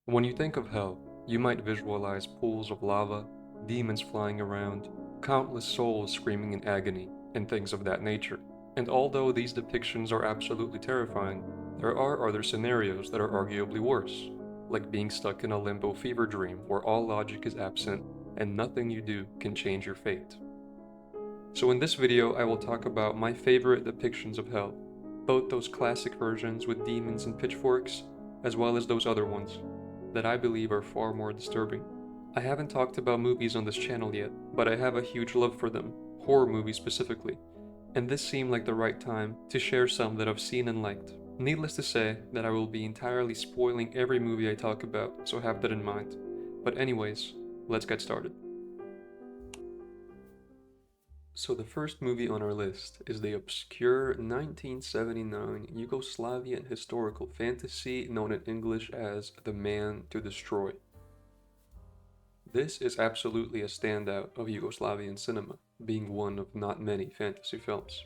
When you think of hell, you might visualize pools of lava, demons flying around, countless souls screaming in agony, and things of that nature. And although these depictions are absolutely terrifying, there are other scenarios that are arguably worse, like being stuck in a limbo fever dream where all logic is absent and nothing you do can change your fate. So in this video, I will talk about my favorite depictions of hell, both those classic versions with demons and pitchforks, as well as those other ones, that I believe are far more disturbing. I haven't talked about movies on this channel yet, but I have a huge love for them, horror movies specifically, and this seemed like the right time to share some that I've seen and liked. Needless to say that I will be entirely spoiling every movie I talk about, so have that in mind. But anyways, let's get started. So the first movie on our list is the obscure 1979 Yugoslavian historical fantasy known in English as The Man to Destroy. This is absolutely a standout of Yugoslavian cinema, being one of not many fantasy films.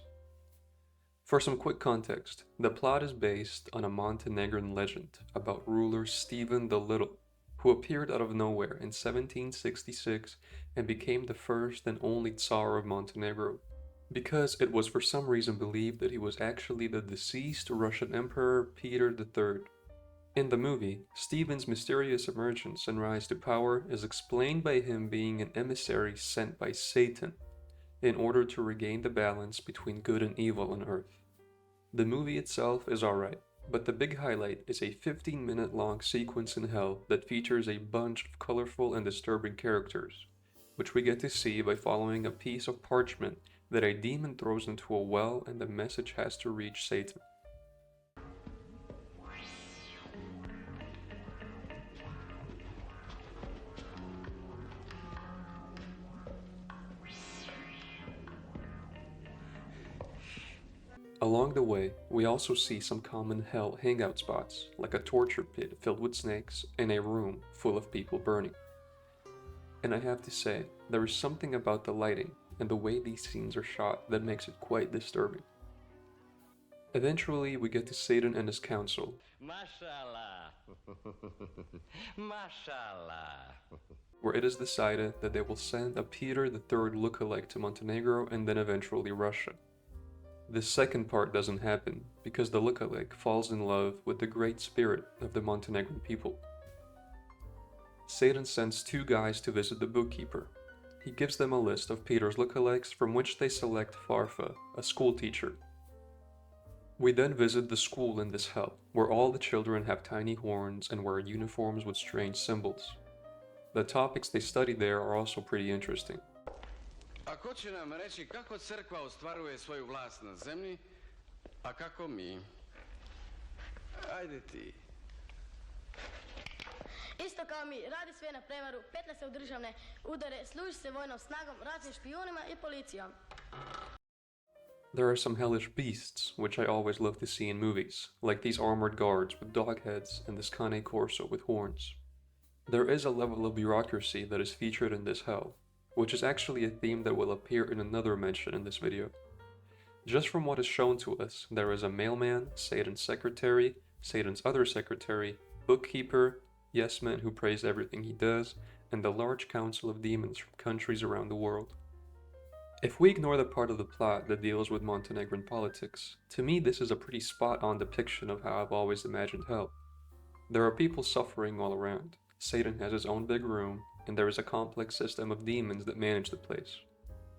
For some quick context, the plot is based on a Montenegrin legend about ruler Stephen the Little, who appeared out of nowhere in 1766 and became the first and only Tsar of Montenegro, because it was for some reason believed that he was actually the deceased Russian Emperor Peter III. In the movie, Stephen's mysterious emergence and rise to power is explained by him being an emissary sent by Satan in order to regain the balance between good and evil on Earth. The movie itself is alright, but the big highlight is a 15-minute long sequence in hell that features a bunch of colorful and disturbing characters, which we get to see by following a piece of parchment that a demon throws into a well, and the message has to reach Satan. Along the way, we also see some common hell hangout spots, like a torture pit filled with snakes and a room full of people burning. And I have to say, there is something about the lighting and the way these scenes are shot that makes it quite disturbing. Eventually, we get to Satan and his council, Mashallah. Mashallah. where it is decided that they will send a Peter III lookalike to Montenegro and then eventually Russia. This second part doesn't happen because the lookalike falls in love with the great spirit of the Montenegrin people. Satan sends two guys to visit the bookkeeper. He gives them a list of Peter's lookalikes from which they select Farfa, a school teacher. We then visit the school in this hell, where all the children have tiny horns and wear uniforms with strange symbols. The topics they study there are also pretty interesting. A ko će nam reći kako crkva ostvaruje svoju vlast na zemlji, a kako mi? Ajde ti. Isto kao mi, radi sve na prevaru, petlja se u državne udare, služi se vojnom snagom, raznim špijunima i policijom. There are some hellish beasts, which I always love to see in movies, like these armored guards with dog heads and this cane corso with horns. There is a level of bureaucracy that is featured in this hell, which is actually a theme that will appear in another mention in this video. Just from what is shown to us, there is a mailman, Satan's secretary, Satan's other secretary, bookkeeper, yes man who prays everything he does, and the large council of demons from countries around the world. If we ignore the part of the plot that deals with Montenegrin politics, to me this is a pretty spot-on depiction of how I've always imagined hell. There are people suffering all around. Satan has his own big room, and there is a complex system of demons that manage the place.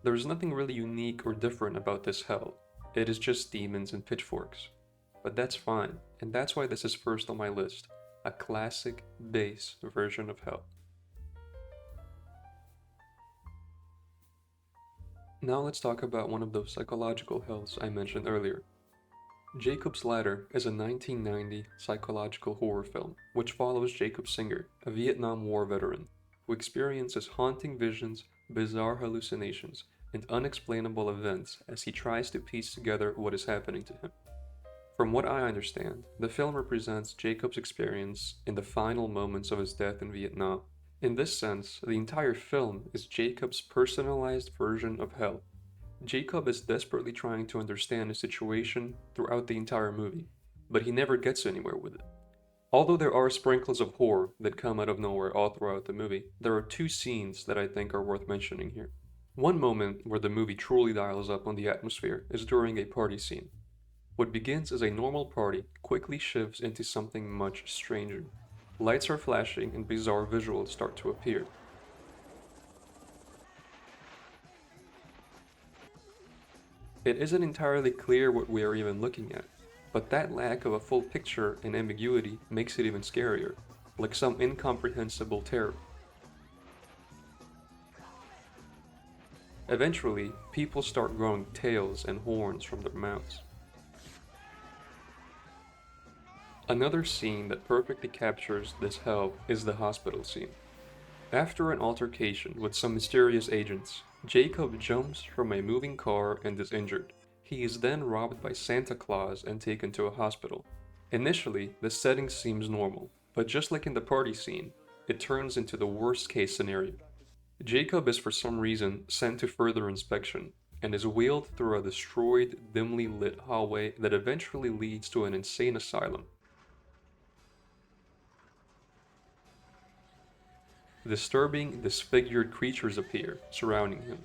There is nothing really unique or different about this hell. It is just demons and pitchforks. But that's fine, and that's why this is first on my list, a classic, base version of hell. Now let's talk about one of those psychological hells I mentioned earlier. Jacob's Ladder is a 1990 psychological horror film which follows Jacob Singer, a Vietnam War veteran, who experiences haunting visions, bizarre hallucinations, and unexplainable events as he tries to piece together what is happening to him. From what I understand, the film represents Jacob's experience in the final moments of his death in Vietnam. In this sense, the entire film is Jacob's personalized version of hell. Jacob is desperately trying to understand his situation throughout the entire movie, but he never gets anywhere with it. Although there are sprinkles of horror that come out of nowhere all throughout the movie, there are two scenes that I think are worth mentioning here. One moment where the movie truly dials up on the atmosphere is during a party scene. What begins as a normal party quickly shifts into something much stranger. Lights are flashing and bizarre visuals start to appear. It isn't entirely clear what we are even looking at, but that lack of a full picture and ambiguity makes it even scarier, like some incomprehensible terror. Eventually, people start growing tails and horns from their mouths. Another scene that perfectly captures this hell is the hospital scene. After an altercation with some mysterious agents, Jacob jumps from a moving car and is injured. He is then robbed by Santa Claus and taken to a hospital. Initially, the setting seems normal, but just like in the party scene, it turns into the worst case scenario. Jacob is for some reason sent to further inspection and is wheeled through a destroyed, dimly lit hallway that eventually leads to an insane asylum. Disturbing, disfigured creatures appear, surrounding him.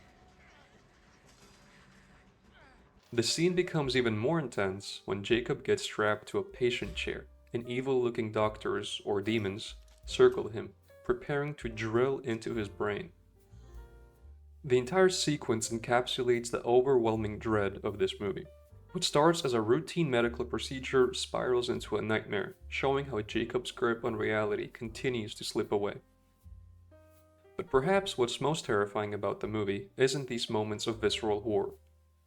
The scene becomes even more intense when Jacob gets strapped to a patient chair, and evil-looking doctors, or demons, circle him, preparing to drill into his brain. The entire sequence encapsulates the overwhelming dread of this movie. What starts as a routine medical procedure spirals into a nightmare, showing how Jacob's grip on reality continues to slip away. But perhaps what's most terrifying about the movie isn't these moments of visceral horror,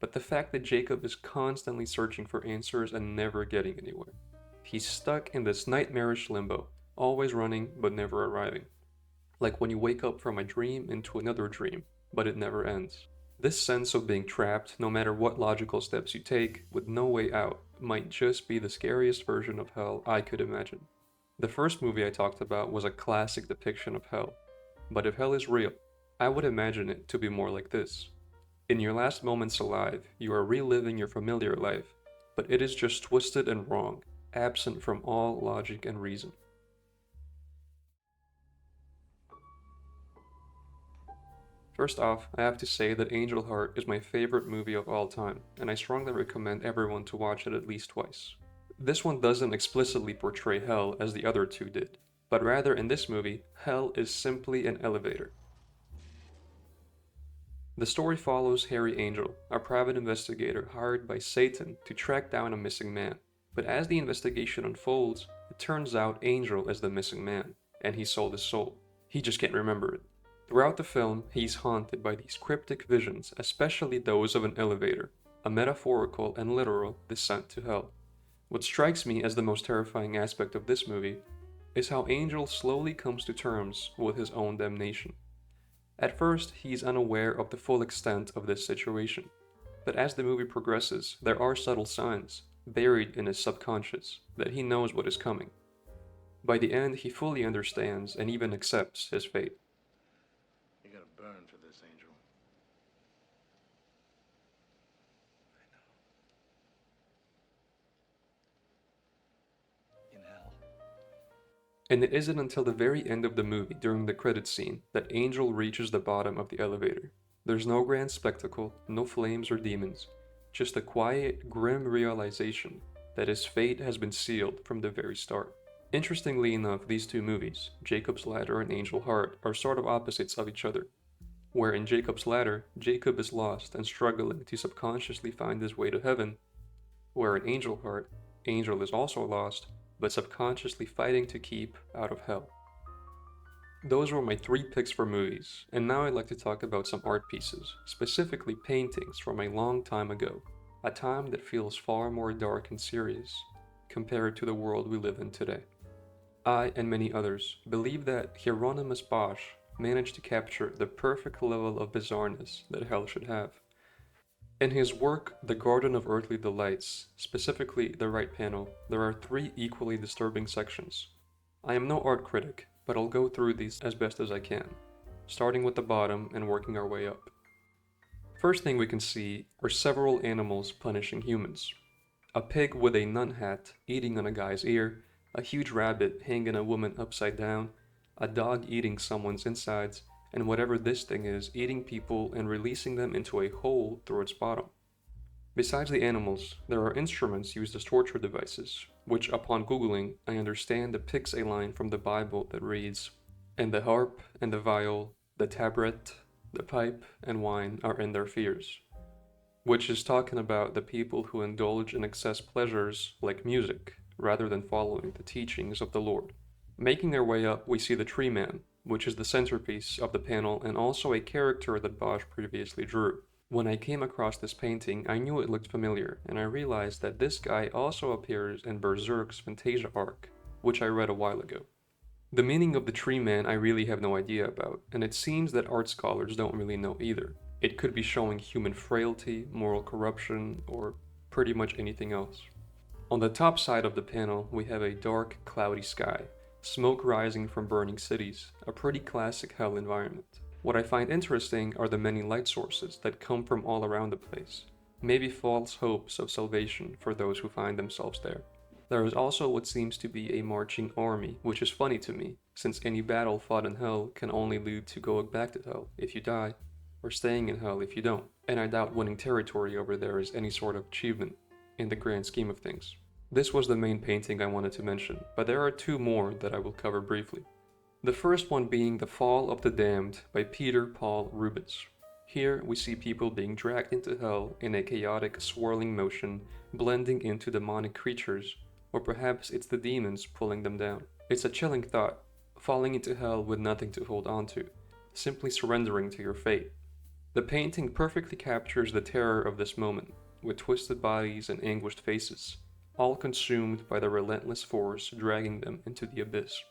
but the fact that Jacob is constantly searching for answers and never getting anywhere. He's stuck in this nightmarish limbo, always running but never arriving. Like when you wake up from a dream into another dream, but it never ends. This sense of being trapped, no matter what logical steps you take, with no way out, might just be the scariest version of hell I could imagine. The first movie I talked about was a classic depiction of hell. But if hell is real, I would imagine it to be more like this. In your last moments alive, you are reliving your familiar life, but it is just twisted and wrong, absent from all logic and reason. First off, I have to say that Angel Heart is my favorite movie of all time, and I strongly recommend everyone to watch it at least twice. This one doesn't explicitly portray hell as the other two did, but rather in this movie, hell is simply an elevator. The story follows Harry Angel, a private investigator hired by Satan to track down a missing man. But as the investigation unfolds, it turns out Angel is the missing man, and he sold his soul. He just can't remember it. Throughout the film, he's haunted by these cryptic visions, especially those of an elevator, a metaphorical and literal descent to hell. What strikes me as the most terrifying aspect of this movie is how Angel slowly comes to terms with his own damnation. At first, he's unaware of the full extent of this situation, but as the movie progresses, there are subtle signs, buried in his subconscious, that he knows what is coming. By the end, he fully understands and even accepts his fate. You gotta burn for this, Angel. I know. In hell. And it isn't until the very end of the movie, during the credits scene, that Angel reaches the bottom of the elevator. There's no grand spectacle, no flames or demons, just a quiet, grim realization that his fate has been sealed from the very start. Interestingly enough, these two movies, Jacob's Ladder and Angel Heart, are sort of opposites of each other. Where in Jacob's Ladder, Jacob is lost and struggling to subconsciously find his way to heaven, where in Angel Heart, Angel is also lost, but subconsciously fighting to keep out of hell. Those were my 3 picks for movies, and now I'd like to talk about some art pieces, specifically paintings from a long time ago, a time that feels far more dark and serious compared to the world we live in today. I, and many others, believe that Hieronymus Bosch managed to capture the perfect level of bizarreness that hell should have. In his work, The Garden of Earthly Delights, specifically the right panel, there are 3 equally disturbing sections. I am no art critic, but I'll go through these as best as I can, starting with the bottom and working our way up. First thing we can see are several animals punishing humans. A pig with a nun hat eating on a guy's ear, a huge rabbit hanging a woman upside down, a dog eating someone's insides, and whatever this thing is, eating people and releasing them into a hole through its bottom. Besides the animals, there are instruments used as torture devices, which upon Googling, I understand depicts a line from the Bible that reads, "And the harp and the viol, the tabret, the pipe and wine are in their fears," which is talking about the people who indulge in excess pleasures like music, rather than following the teachings of the Lord. Making their way up, we see the Tree Man, which is the centerpiece of the panel and also a character that Bosch previously drew. When I came across this painting, I knew it looked familiar, and I realized that this guy also appears in Berserk's Fantasia arc, which I read a while ago. The meaning of the Tree Man I really have no idea about, and it seems that art scholars don't really know either. It could be showing human frailty, moral corruption, or pretty much anything else. On the top side of the panel, we have a dark, cloudy sky, smoke rising from burning cities, a pretty classic hell environment. What I find interesting are the many light sources that come from all around the place, maybe false hopes of salvation for those who find themselves there. There is also what seems to be a marching army, which is funny to me, since any battle fought in hell can only lead to going back to hell if you die, or staying in hell if you don't, and I doubt winning territory over there is any sort of achievement in the grand scheme of things. This was the main painting I wanted to mention, but there are two more that I will cover briefly. The first one being The Fall of the Damned by Peter Paul Rubens. Here we see people being dragged into hell in a chaotic, swirling motion, blending into demonic creatures, or perhaps it's the demons pulling them down. It's a chilling thought, falling into hell with nothing to hold on to, simply surrendering to your fate. The painting perfectly captures the terror of this moment, with twisted bodies and anguished faces, all consumed by the relentless force dragging them into the abyss.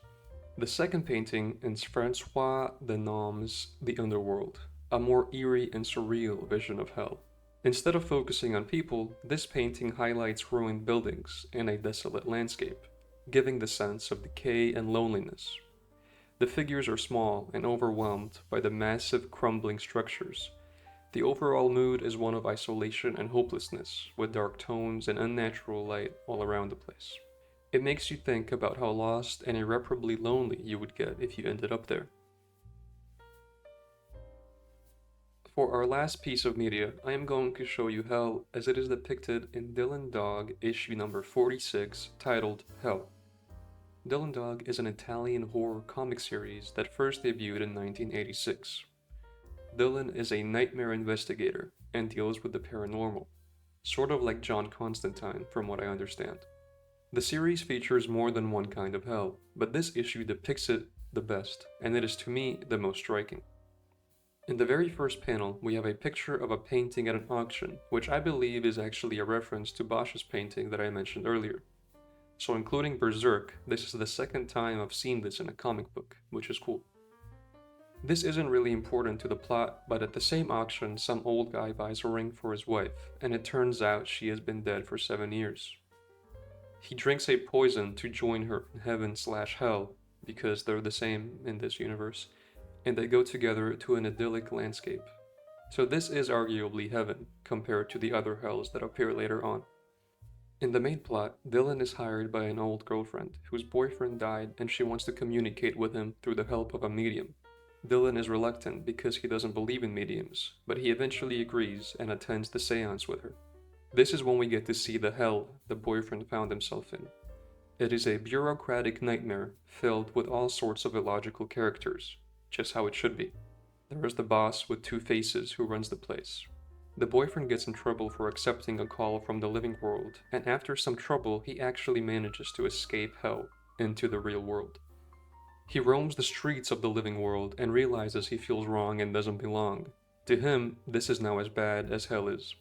The second painting is Francois Denham's The Underworld, a more eerie and surreal vision of hell. Instead of focusing on people, this painting highlights ruined buildings and a desolate landscape, giving the sense of decay and loneliness. The figures are small and overwhelmed by the massive crumbling structures. The overall mood is one of isolation and hopelessness, with dark tones and unnatural light all around the place. It makes you think about how lost and irreparably lonely you would get if you ended up there. For our last piece of media, I am going to show you hell as it is depicted in Dylan Dog issue number 46, titled Hell. Dylan Dog is an Italian horror comic series that first debuted in 1986. Dylan is a nightmare investigator and deals with the paranormal, sort of like John Constantine from what I understand. The series features more than one kind of hell, but this issue depicts it the best, and it is to me the most striking. In the very first panel, we have a picture of a painting at an auction, which I believe is actually a reference to Bosch's painting that I mentioned earlier. So including Berserk, this is the second time I've seen this in a comic book, which is cool. This isn't really important to the plot, but at the same auction, some old guy buys a ring for his wife, and it turns out she has been dead for 7 years. He drinks a poison to join her in heaven/hell, because they're the same in this universe, and they go together to an idyllic landscape. So this is arguably heaven, compared to the other hells that appear later on. In the main plot, Dylan is hired by an old girlfriend, whose boyfriend died and she wants to communicate with him through the help of a medium. Dylan is reluctant because he doesn't believe in mediums, but he eventually agrees and attends the seance with her. This is when we get to see the hell the boyfriend found himself in. It is a bureaucratic nightmare filled with all sorts of illogical characters, just how it should be. There is the boss with 2 faces who runs the place. The boyfriend gets in trouble for accepting a call from the living world, and after some trouble he actually manages to escape hell into the real world. He roams the streets of the living world and realizes he feels wrong and doesn't belong. To him, this is now as bad as hell is.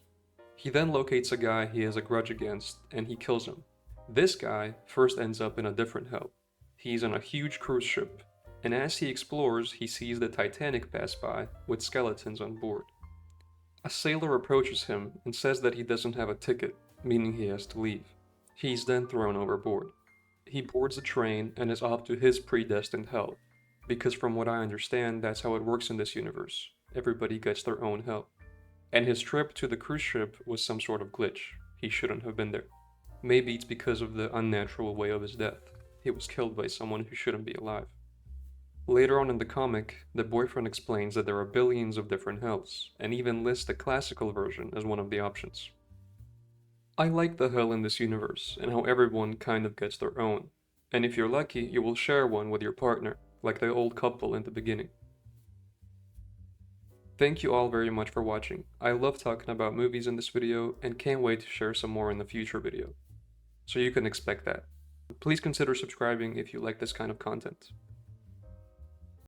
He then locates a guy he has a grudge against, and he kills him. This guy first ends up in a different hell. He's on a huge cruise ship, and as he explores, he sees the Titanic pass by with skeletons on board. A sailor approaches him and says that he doesn't have a ticket, meaning he has to leave. He's then thrown overboard. He boards the train and is off to his predestined hell, because from what I understand, that's how it works in this universe. Everybody gets their own hell. And his trip to the cruise ship was some sort of glitch. He shouldn't have been there. Maybe it's because of the unnatural way of his death. he was killed by someone who shouldn't be alive. Later on in the comic, the boyfriend explains that there are billions of different hells, and even lists the classical version as one of the options. I like the hell in this universe, and how everyone kind of gets their own, and if you're lucky, you will share one with your partner, like the old couple in the beginning. Thank you all very much for watching. I love talking about movies in this video, and can't wait to share some more in the future video. So you can expect that. Please consider subscribing if you like this kind of content.